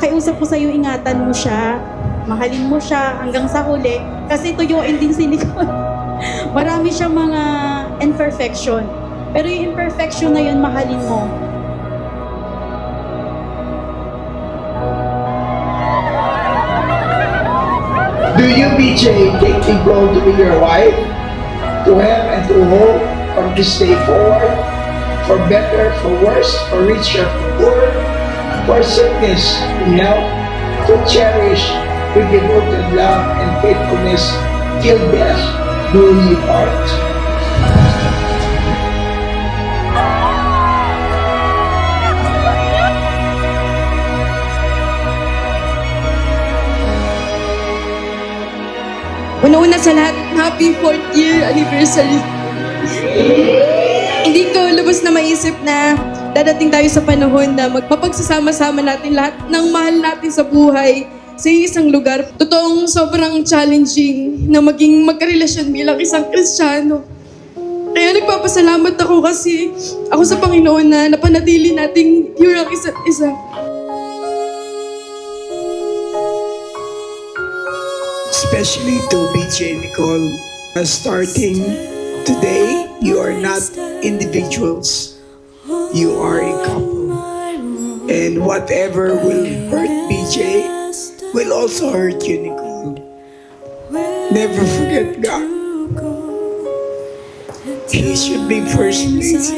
pakiusap ko sa'yo, ingatan mo siya. Mahalin mo siya hanggang sa huli. Kasi tuyuin din si Nicole. Marami siyang mga imperfection. Pero yung imperfection na yun, mahalin mo. Do you, BJ, take Nicole to be your wife? To have and to hold from this day forward? For better, for worse, for richer, for poor? For sickness, in health? To cherish with devoted love and faithfulness till death do ye part? Una-una sa lahat, happy 4th year anniversary. Hindi ko lubos na maisip na dadating tayo sa panahon na magpapagsasama-sama natin lahat ng mahal natin sa buhay sa isang lugar. Totoong sobrang challenging na maging magkarelasyon bilang isang Kristiyano. Kaya nagpapasalamat ako kasi ako sa Panginoon na napanatili nating pure ang isa't isa. Especially to BJ Nicole. Starting today, you are not individuals. You are a couple. And whatever will hurt BJ will also hurt you, Nicole. Never forget God. He should be first place.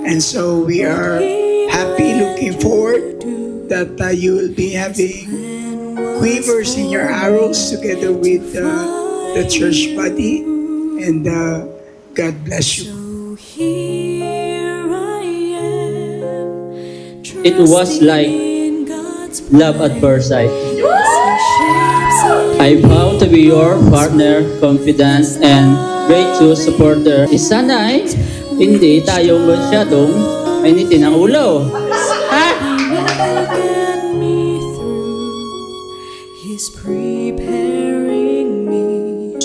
And so we are happy, looking forward that you will be having quivers in your arrows together with the church body, and God bless you. It was like love at first sight. I vow to be your partner, confident, and great to supporter. Sana ay hindi tayo masyadong mainitin ang ulo. Ha?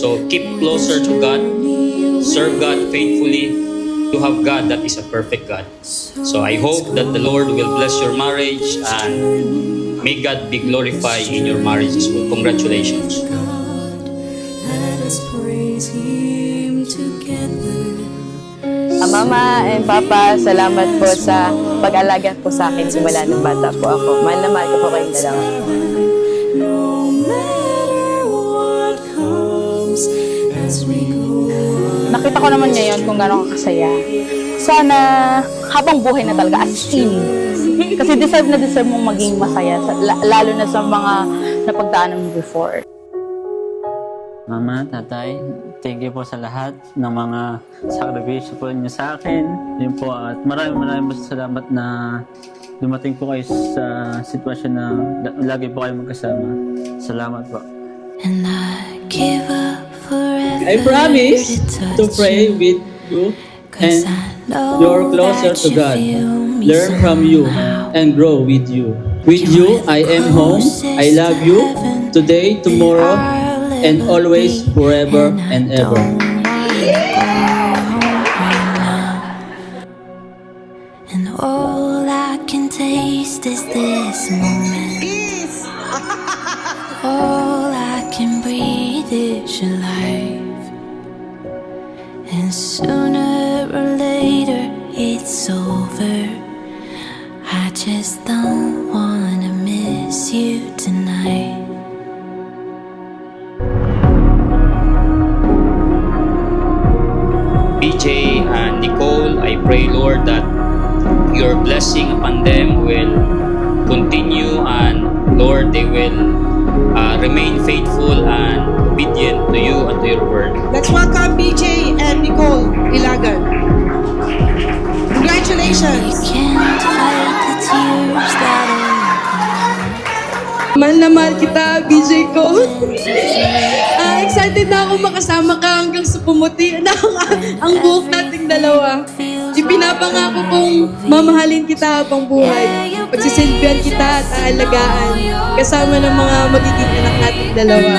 So keep closer to God, serve God faithfully, to have God that is a perfect God. So I hope that the Lord will bless your marriage and may God be glorified in your marriage as well. Congratulations. Mama and Papa, salamat po sa pag-alaga po sa akin simula nung bata po ako. Mahal na mahal ko po kayong dalawa. Nakita ko naman ngayon kung gano'ng kasaya. Sana habang buhay na talaga, as in. Kasi deserve mong maging masaya, lalo na sa mga napagdaanan mo before. Mama, tatay, thank you po sa lahat ng mga sakripisyo po niyo sa akin. Yun po, at maraming po salamat na dumating po kayo sa sitwasyon na lagi po kayo magkasama. Salamat po. And I give up forever. I promise to pray with you and you're closer to God. Learn from you and grow with you. With you, I am home. I love you today, tomorrow, and always, forever and ever. And all I can taste is this moment. All I can breathe is your life. And sooner or later it's over. I just don't wanna miss you tonight. BJ and Nicole, I pray, Lord, that your blessing upon them will continue, and Lord, they will remain faithful and obedient to you and to your word. Let's welcome BJ and Nicole Ilagan. Congratulations! Can't fight the tears that Mahal na mahal kita, BJ ko. Excited na ako makasama ka hanggang sa pumuti na ang buhok nating dalawa. Ipinapangako kong mamahalin kita habang buhay. Pagsisilbihan kita at aalagaan kasama ng mga magiging anak nating dalawa.